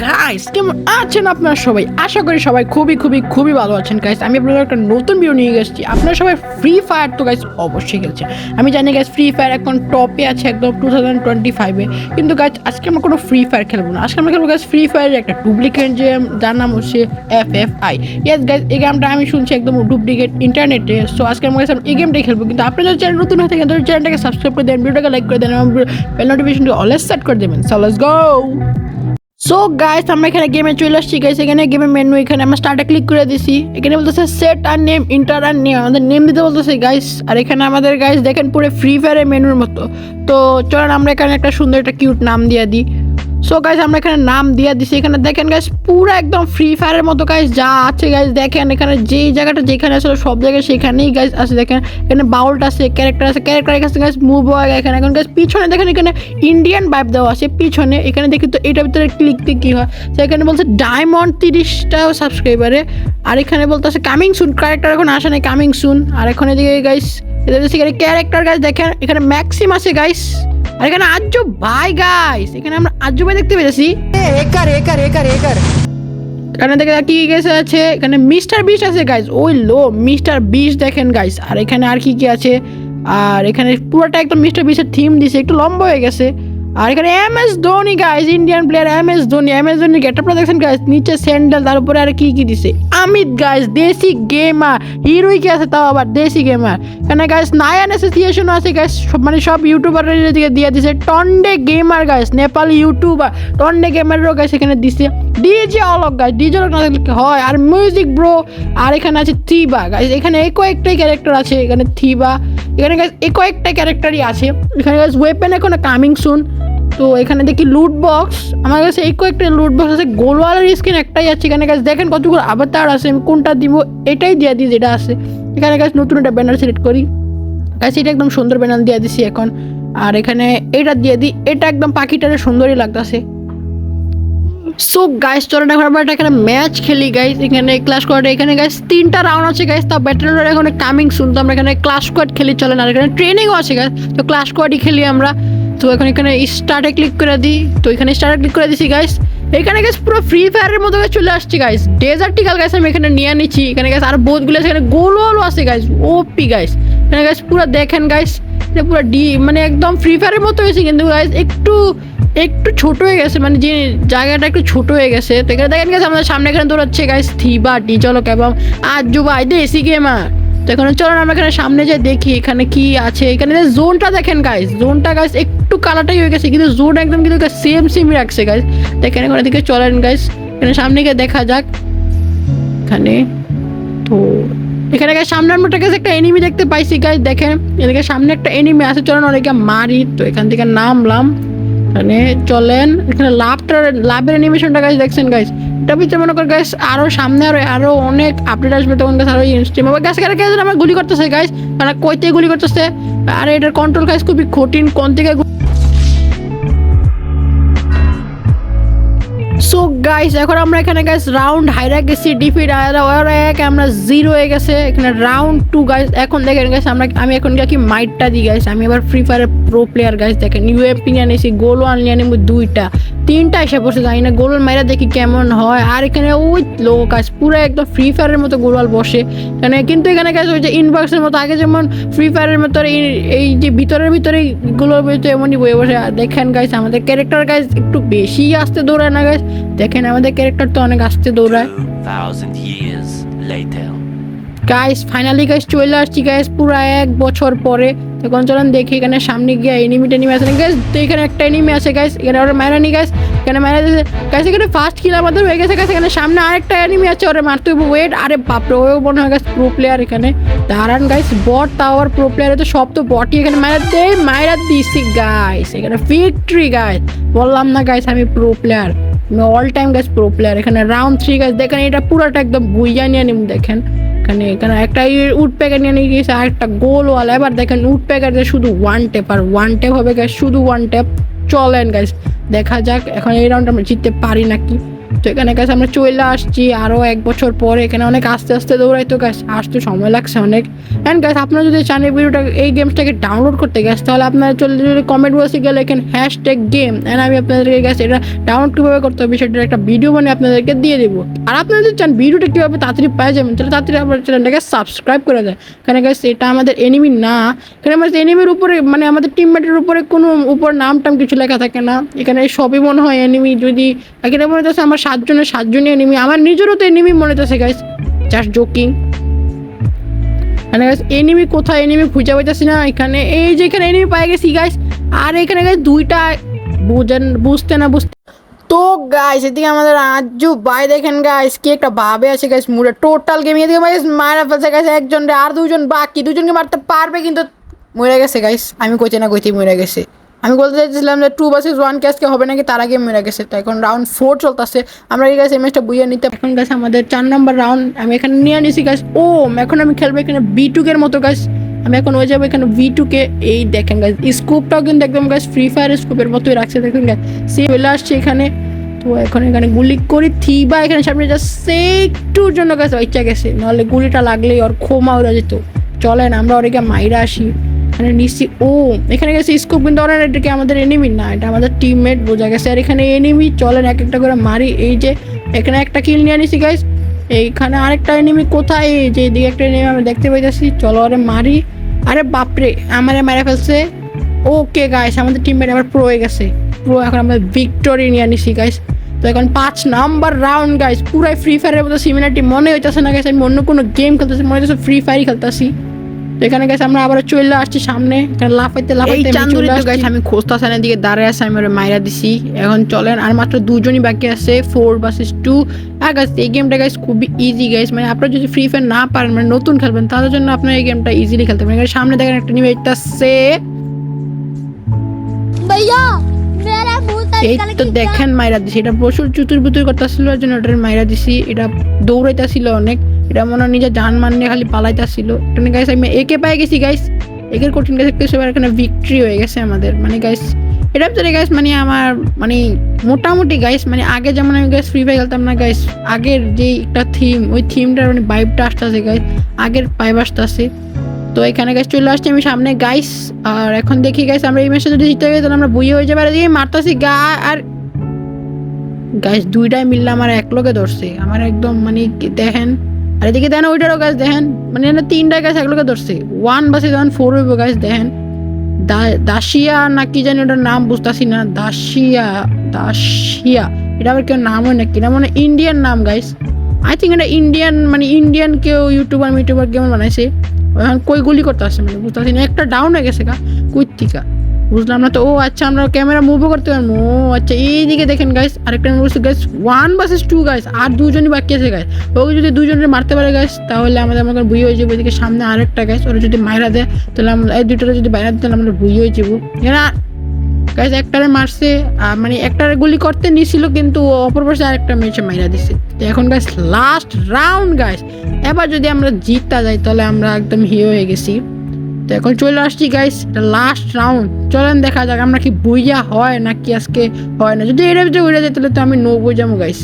Guys কেমন আছেন আপনারা সবাই? আশা করি সবাই খুবই ভালো আছেন গাইস। আমি আপনাদের একটা নতুন ভিডিও নিয়ে এসেছি। আপনারা সবাই ফ্রি ফায়ার তো গাইস অবশ্যই খেলছেন। আমি জানি গাইস ফ্রি ফায়ার এখন টপে আছে একদম 2025-এ। কিন্তু গাইস আজকে আমরা কোনো ফ্রি ফায়ার খেলবো না। আজকে আমরা খেলবো গাইস ফ্রি ফায়ারের একটা ডুপ্লিকেট গেম, যার নাম হচ্ছে FFI। ইয়েস গাইস, এই গেমটা আমি শুনছি একদম ডুপ্লিকেট ইন্টারনেটে। সো আজকে আমরা এই গেমটাই খেলবো। কিন্তু আপনারা যদি চ্যানেল নতুন হয়ে থাকেন তাহলে চ্যানেলটাকে সাবস্ক্রাইব করে দেন, ভিডিওটাকে লাইক করে দেন এবং বেল নোটিফিকেশনটি অলওয়েজ সেট করে দেবেন। So let's go. So guys আমরা এখানে গেমে চলে আসছি গাইস। এখানে গেমের মেনু, এখানে আমরা স্টার্টে ক্লিক করে দিছি। এখানে বলতেছে সেট আর নেম, ইন্টার আর নেম, আমাদের নেম দিতে বলতেছে গাইস। আর এখানে আমাদের গাইস দেখেন পুরো ফ্রি ফায়ারের মেনুর মতো। তো চলেন আমরা এখানে একটা সুন্দর একটা কিউট নাম দিয়ে দিই। সো গাইস আমরা এখানে নাম দিয়ে দিছি। এখানে দেখেন গাইস পুরো একদম ফ্রি ফায়ারের মতো গাইস যা আছে গাইস। দেখেন এখানে যেই জায়গাটা যেখানে আসলে সব জায়গায় সেখানেই গাইস আছে। দেখেন এখানে বাউল্ট আছে, ক্যারেক্টার আছে, ক্যারেক্টার এখানে গাইস মুভ হয়। এখানে এখন গাইস পিছনে দেখেন এখানে ইন্ডিয়ান ভাইব দেওয়া আছে পিছনে। এখানে দেখি তো এটার ভিতরে ক্লিক দিয়ে কী হয়। তো এখানে বলছে ডায়মন্ড 30টা সাবস্ক্রাইবারে। আর এখানে বলতে আছে কামিং সুন, ক্যারেক্টার এখন আসে নাই, কামিং সুন। আর এখন এদিকে গাইস এখানে ক্যারেক্টার গাইস দেখেন এখানে ম্যাক্সিম আছে গাইস। আর এখানে আজ্জু ভাই গাইস, এখানে আমরা আজ্জু ভাই দেখতে পেয়েছি। এখানে দেখে কি গেছে আছে, এখানে মিস্টার বিস্ট আছে গাইস। ওই লো মিস্টার বিস্ট দেখেন গাইস। আর এখানে আর কি আছে, আর এখানে পুরোটা একদম মিস্টার বিস্টের থিম দিছে, একটু লম্বা হয়ে গেছে। আর এখানে MS Dhoni guys, Indian player MS Dhoni গেটআপটা দেখছেন গাইস, নিচে স্যান্ডেল, তার উপরে আর কি দিছে আমিত গাইস, দেশি গেমার হিরোই কি আছে তাও আবার দেশি গেমার। এখানে গাইস নায়ান অ্যাসোসিয়েশন আছে গাইস, মানে সব ইউটিউবারের দিকে দিয়ে দিছে। Tonde gamer guys, Nepali YouTuber Tonde গেমারও গাইস এখানে দিছে। DJ Alok guys, DJ Alok না থাকলে হয়। আর মিউজিক ব্রো। আর এখানে আছে থিবা গাইস, এখানে এই কয়েকটাই ক্যারেক্টার আছে। এখানে থিবা, এখানে গাইস এই কয়েকটা ক্যারেক্টারই আছে। এখানে গাইস ওয়েপেন এখন কামিং সুন। তো এখানে দেখি লুট বক্স, আমার কাছে এই কয়েকটা লুট বক্স আছে। গোলওয়ালার স্কিন একটাই আছে। এখানে গাছ দেখেন কতগুলো আভাতার আছে, আমি কোনটা দিব এটাই দিয়ে দিই যেটা আছে। এখানে গাছ নতুন একটা ব্যানার সিলেক্ট করি গাছ, এটা একদম সুন্দর ব্যানার দিয়ে দিছি এখন। আর এখানে এটা দিয়ে দিই, এটা একদম পাখিটারে সুন্দরই লাগতেছে। সো গাইস চলেন এখন আমরা এখানে ম্যাচ খেলি গাইস। এখানে ক্লাস স্কোয়াড, এখানে গাইস 3টা রাউন্ড আছে গাইস। তা ব্যাটল রয়্যাল এখন কামিং সুন। তো আমরা এখানে ক্লাস স্কোয়াড খেলি চলেন। আর এখানে ট্রেনিংও আছে গাইস, তো ক্লাস স্কোয়াডই খেলি আমরা। তো এখন এখানে স্টার্টে ক্লিক করে দিই। তো এখানে স্টার্টে ক্লিক করে দিছি গাইস। এখানে গাইস পুরো ফ্রি ফায়ারের মতো চলে আসছি গাইস। ডেজার্টিক্যাল গাইস আমি এখানে নিয়ে নিচ্ছি। এখানে গাইস আর বোধগুলো আছে, এখানে গোলওয়ালও আছে গাইস, ওপি গাইস। এখানে গাইস পুরো দেখেন গাইস, এটা পুরো মানে একদম ফ্রি ফায়ারের মতো হয়েছে। কিন্তু গাইস একটু ছোট হয়ে গেছে, মানে যে জায়গাটা একটু ছোট হয়ে গেছে। তো এখানে দেখেন গাইস আমাদের সামনে এখানে দৌড়াচ্ছে গাইস থিবা, ডিজলক এবং আজ্জু ভাই দেশি গেমার। তো এখন চলেন আমরা এখানে সামনে যাই দেখি এখানে কি আছে। এখানে জোনটা দেখেন গাইস, জোনটা গাইস একটু কালারটাই হয়ে গেছে, কিন্তু জোন একদম কিন্তু সেম রাখছে গাইস। দেখেন এখন এদিকে চলেন গাইস, এখানে সামনে গিয়ে দেখা যাক এখানে। তো এখানে গাইস সামনে আমরা কাছে একটা এনিমি দেখতে পাইছি গাইস। দেখেন এদিকে সামনে একটা এনিমি আছে, চলেন অনেকে মারি। তো এখান থেকে নামলাম, এখানে চলেন। এখানে লাভের অ্যানিমেশনটা গাইস দেখছেন গাইস। এটা ভিতরে মনে কর গাইস আরো সামনে আরো অনেক আপডেট আসবে, তখন গাইস আরো ইনস্ট্রিম হবে গাইস। কেন আমার গুলি করতেছে গাইস, মানে কইতে গুলি করতেছে। আর এটার কন্ট্রোল গাইস খুবই কঠিন, কোন থেকে। সো গাইস এখন আমরা এখানে গাইস রাউন্ড হাইরা গেছি, ডিফিট এক আমরা 0 হয়ে গেছে। এখানে রাউন্ড 2 গাইস। এখন দেখেন গাইস আমি এখন কি মাইটটা দিই গাইস। আমি এবার ফ্রি ফায়ারের প্রো প্লেয়ার গাইস। দেখেন ইউএমপি নিয়ে নিয়েছি, গোল ওয়ান নিয়ে নিব 2টা 3টা এসে পড়ছে, জানি না গোল মাইরা দেখি কেমন হয়। আর এখানে ওই লো গাইস পুরো একদম ফ্রি ফায়ারের মতো গোলওয়াল বসে এখানে। কিন্তু এখানে গাইস ওই যে ইনবক্সের মতো আগে যেমন ফ্রি ফায়ারের মতো এই যে ভিতরে গুলোর ভিতরে এমনই বয়ে বসে। দেখেন গাইস আমাদের ক্যারেক্টার গাইস একটু বেশি আসতে দৌড়ায় না গাইস। দেখেন আমাদের ক্যারেক্টার তো অনেক আসতে দৌড়ায় গাইস। ফাইনালি গাইস চলে আসছি গাইস পুরো 1 বছর পরে। এখন চলেন দেখি এখানে সামনে গিয়ে এনিমি আছে না গাইস। তো এখানে একটা এনিমি আছে গাইস, এখানে ওরা মারা নি গাইস, এখানে মারা দিয়েছে গাইস। এখানে ফার্স্ট কিল আমাদের হয়ে গেছে গাইস। এখানে সামনে আরেকটা এনিমি আছে, ওরা মারতে হবে ওয়েট। আরে বাপরে ওও মনে হয় গাইস প্রো প্লেয়ার। এখানে দাঁড়ান গাইস, বট টাওয়ার প্রো প্লেয়ার তো সব তো বটই। এখানে মারা দিছি গাইস। এখানে ভিক্টরি গাইস, বললাম না গাইস আমি প্রো প্লেয়ার, আমি all time guys pro player. এখানে রাউন্ড 3 গাইস। দেখেন এটা পুরোটা একদম বুইয়া নিয়ে নিম। দেখেন এখানে একটা উড প্যাকেট নিয়ে নিয়ে গেছে, আর একটা গোলওয়ালা। এবার দেখেন উড প্যাকেটে শুধু 1 ট্যাপ, আর 1 ট্যাপ হবে গাইস, শুধু 1 ট্যাপ। চলেন গাইস দেখা যাক এখন এই রাউন্ড আমরা জিততে পারি নাকি। তো এখানে গাছ আমরা চলে আসছি আরও 1 বছর পরে। এখানে অনেক আস্তে আস্তে দৌড়াই, তো গাছ আসতে সময় লাগছে অনেক। অ্যান্ড গাছ আপনারা যদি চান এই গেমসটাকে ডাউনলোড করতে গেছে, তাহলে আপনারা চলে কমেন্ট বক্সে গেলে এখানে #গেম, অ্যান্ড আমি আপনাদেরকে গেছে এটা ডাউনলোড কীভাবে করতে হবে সেটার একটা ভিডিও বানিয়ে আপনাদেরকে দিয়ে দেবো। আর আপনারা যদি চান ভিডিওটা কীভাবে তাড়াতাড়ি পেয়ে যাবেন, তাহলে তাড়াতাড়ি আপনার চ্যানেলটাকে সাবস্ক্রাইব করে দেয়। কারণ গাছ এটা আমাদের এনিমি না, এখানে আমাদের এনিমির উপরে মানে আমাদের টিমমেটের উপরে কোনো উপর নাম টাম কিছু লেখা থাকে না। এখানে সবই মনে হয় এনিমি। যদি এখানে মনে হচ্ছে আমার 7জনই এনিমি, আমার নিজেরও তো এনিমি মনে হচ্ছে গাইস, জাস্ট জোকিং। এনিমি কোথায়, এনিমি খুঁজে পাইতেছি না। এখানে এই যে এখানে এনিমি পাই গেছি গাইস। আর এখানে গাইস দুইটা বুঝতে তো গাইস এদিকে আমাদের আজু ভাই দেখেন গাইস কি একটা ভাবে আছে গাইস, মুড়ে টোটাল গেম এদিকে গাইস মারা ফেলছে গাইস একজন রে, আর দুজন বাকি, দুজনকে মারতে পারবে কিন্তু মরে গেছে গাইস। আমি কইতে না কইতেই মরে গেছে। আমি বলতে চাইছিলাম যে 2 vs 1 কে আজকে হবে নাকি, তার আগে মরে গেছে। তো এখন রাউন্ড 4 চলতেছে, আমরা এই গাইস এই ম্যাচটা বুইয়ে নিতে। এখন গাইস আমাদের 4 নম্বর রাউন্ড আমি এখানে নিয়ে নিছি গাইস। ও এখন আমি খেলবো এখানে B2 এর মতো গাইস। আমি এখন হয়ে যাবো এখানে V2 কে। এই দেখেন গাইস স্কোপটাও কিন্তু একদম গাইস ফ্রি ফায়ার স্কোপের মতোই রাখছে, দেখুন গাইস সে চলে আসছে এখানে। তো এখন এখানে গুলি করি থিবা এখানে সামনে যা একটুর জন্য গেছে ইচ্ছা গেছে, নাহলে গুলিটা লাগলেই ওর খোমা উড়ে যেত। চলেন আমরা ওর মাইরা আসি। এখানে নিশ্চি ও এখানে গেছে স্কোপ, কিন্তু ওরা এটাকে আমাদের এনিমি না, এটা আমাদের টিমমেট বোঝা গেছে। আর এখানে এনিমি, চলেন এক একটা করে মারি। এই যে এখানে একটা কিল নিয়ে নিছি গাইস। এইখানে আরেকটা এনিমি কোথায়, যে এদিকে একটা এনিমি আমি দেখতে পাইতেছি, চলো ওরে মারি। আরে বাপরে আমারে মেরে ফেলছে। ওকে গাইস আমাদের টিমমেট আবার প্রো হয়ে গেছে, প্রো। এখন আমরা ভিক্টোরি নিয়ে নিছি গাইস। তো এখন 5 নাম্বার রাউন্ড গাইস, পুরাই ফ্রি ফায়ারের মতো সিমিলারিটি মনে হইতেছে না গাইস, আমি অন্য কোনো গেম খেলতেছি, মনে হইতেছে ফ্রি ফায়ারই খেলতেছি। তো এখানে গাইস আমরা আবার চলে আসছি সামনে, এখানে লাফাইতে চান্দুরি তো গাইস আমি খোঁজতাছি না, দিকে দাঁড়ায় আছে, আমি ওরে মাইরা দিছি। এখন চলেন আর মাত্র 2জনই বাকি আছে, 4 vs 2। আর গাইস এই গেমটা গাইস খুবই ইজি গাইস, মানে আপনারা যদি ফ্রি ফায়ার না পারেন, মানে নতুন খেলবেন, তাদের জন্য আপনারা এই গেমটা ইজিলি খেলতে পারেন। সামনে দেখেন একটা নিয়ে আসছে भैया এই তো দেখেন মাইরা দিছি। এটা প্রচুর চুতুর বুতুর করতেছিল, এর জন্য ওটার মাইরা দিছি। এটা দৌড়াইতেছিল অনেক, এটা মনে হয় নিজের জান মান নিয়ে খালি পালাইতেছিল। এখানে গাইস আমি একে পাই গেছি গাইস, একের কঠিন গাছ একটু সবার এখানে ভিক্টরি হয়ে গেছে আমাদের। মানে গাইস এটা ভিতরে গাইস মানে আমার মানে মোটামুটি গাইস মানে আগে যেমন আমি গাইস ফ্রি ফায়ার খেলতাম না গাইস, আগের যে একটা থিম, ওই থিমটার মানে ভাইবটা আসতেছে গাইস, আগের ভাইব আসতেছে। তো এখানে গাইস চলে আসছি আমি সামনে গাইস। আর এখন দেখি গাইস আমরা এই ম্যাচটা যদি জিতে যাই তাহলে আমরা বইয়ে হয়ে যাবে। আর দিয়ে মারতাছি আর গাইস দুইটাই মিললে আমার এক লোকে ধরছে, আমার একদম মানে দেখেন। আর এদিকে দেখেন ওইটারও গাছ দেখেন, মানে 3টা গাছ এক লোকে ধরছে। 1 vs 4 হইব গাইস। দেখেন দাসিয়া না কি জানি ওটার নাম বুঝতেছি না, দাসিয়া এটা আবার কেউ নাম হয় নাকি, না মানে ইন্ডিয়ান নাম গাইস। আই থিঙ্ক এটা ইন্ডিয়ান, মানে ইন্ডিয়ান কেউ ইউটিউবার কেমন বানাইছে। এখন কই গুলি করতে আসছে মানে বুঝতে না, একটা ডাউন হয়ে গেছে গা কুইথিকা, বুঝলাম না তো। ও আচ্ছা আমরা ক্যামেরা মুভও করতে পারবো। ও আচ্ছা এইদিকে দেখেন গাইস আরেকটা বলছি গাইস 1 vs 2 গাইস, আর 2জনই বাকি আছে গাইস। ওকে যদি 2জনের মারতে পারে গাইস তাহলে আমাদের মনে বুঝি হয়ে যাবো। এদিকে সামনে আরেকটা গাইস, ওরা যদি মাইরা দেয় তাহলে আমরা এই দুইটা যদি বাইরে দিতে তাহলে আমরা বুঝি হয়ে যাবো। গাইস একটারে মারছে, মানে একটারে গুলি করতে নিছিল কিন্তু অপর পাশে আরেকটা মেয়েছে মাইরা দিছে। তো এখন গাইস লাস্ট রাউন্ড গাইস, এবার যদি আমরা জিততে যাই তাহলে আমরা একদম হিরো হয়ে গেছি। তো এখন চলে আসছি গাইস এটা লাস্ট রাউন্ড, চলেন দেখা যাক আমরা কি বুইয়া হয় নাকি আজকে হয় না। যদি এর ভিতরে উড়ে যায় তাহলে তো আমি নো বই যাবো গাইস।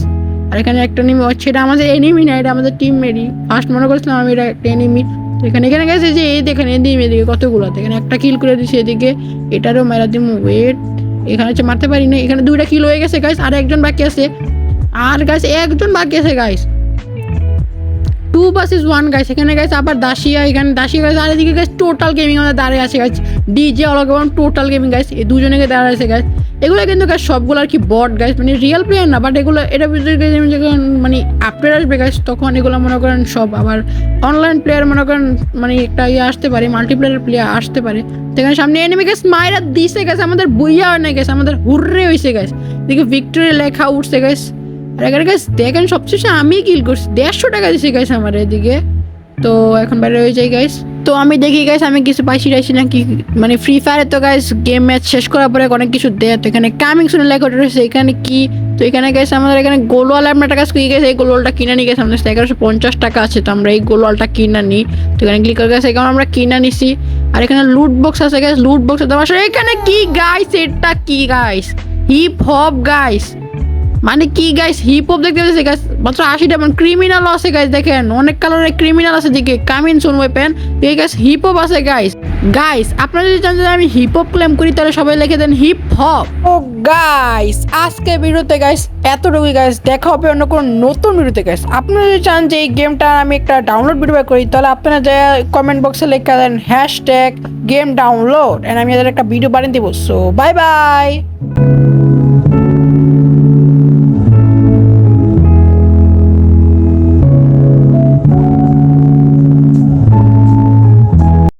আর এখানে একটা এনিমি হচ্ছে, এটা আমাদের এনিমি না, এটা আমাদের টিমমেটই। ফার্স্ট মনে করছিলাম আমি এটা একটা এনিমি। তো এখানে গেছে যে এই দেখেন এদিকে এদিকে কতগুলো, এখানে একটা কিল করে দিচ্ছি, এদিকে এটারও মেরা দিব। ওয়েট এখানে হচ্ছে মারতে পারি না, এখানে 2টা কিল হয়ে গেছে গাইস, আর একজন বাকি আছে। আর গাইস একজন বাকি আছে গাইস, 2 vs 1 গাইস। এখানে গাইস আবার দাসিয়া, এখানে দাসিয়া গাইস। আর এদিকে গাইস টোটাল গেমিং আমাদের দাঁড়িয়ে আছে গাইস, ডিজে অলগন টোটাল গেমিং গাইস, এই দুজনেকে দাঁড়িয়ে আছে গাইস। এগুলো কিন্তু গাইস সবগুলো আর কি বট গাইস, মানে রিয়েল প্লেয়ার না, বাট এগুলো এটা যখন মানে আপডেট আসবে গাইস তখন এগুলো মনে করেন সব আবার অনলাইন প্লেয়ার মনে করেন মানে একটা ইয়ে আসতে পারে, মাল্টিপ্লেয়ার প্লেয়ার আসতে পারে। সেখানে সামনে এনিমি গাইস মাইরা দিছে গাইস, আমাদের বইয়া হয় না গাইস, আমাদের হুররে হয়েছে গাইস। দেখি ভিক্টোরি লেখা উঠছে গাইস। আর এখানে গাইস দেখেন সবশেষে আমি কিল করছি, 150 টাকা দিছি গাইস আমার এদিকে। তো এখন বাইরে হয়ে যাই গাইস। তো আমি দেখি গাইস আমি কিছু পাইছি নাকি, মানে ফ্রি ফায়ারে তো গাইস গেম ম্যাচ শেষ করার পরে অনেক কিছু দেয়। তো এখানে কামিং শুনে লেখা রয়েছে, এখানে কি। তো এখানে গাইস আমাদের এখানে গোলওয়াল আমরা টাকা কি গেছে, এই গোলওয়ালটা কিনে নিয়ে গেছে আমাদের 1150 টাকা আছে। তো আমরা এই গোলওয়ালটা কিনা নিই। তো এখানে ক্লিক করে গেছে, এখানে আমরা কিনা নিছি। আর এখানে লুট বক্স আছে গাইস, লুট বক্স দেওয়া আসলে এখানে কি গাইস, এটা কি গাইস হিপ হপ গাইস। মানে কি গাইস হিপ হপ দেখতে পাচ্ছি গাইস মাত্র 80টা মানে ক্রিমিনালও আছে গাইস দেখেন অনেক কালারের ক্রিমিনাল আছে দিকে কামিন সুন ওয়েপেন এই গাইস হিপ হপ আছে গাইস গাইস আপনারা যদি চান যে আমি হিপ হপ ক্লেম করি তাহলে সবাই লিখে দেন হিপ হপ। ও গাইস আজকে ভিডিওতে গাইস এতটুকুই গাইস দেখা হবে অন্য কোনো নতুন ভিডিওতে গাইস আপনারা যদি চান যে এই গেমটা আমি একটা ডাউনলোড ভিডিও করি তাহলে আপনারা যে কমেন্ট বক্সে লিখে দেন #গেম ডাউনলোড এন্ড আমি এদের একটা ভিডিও বানিয়ে দেবো সো বাই বাই।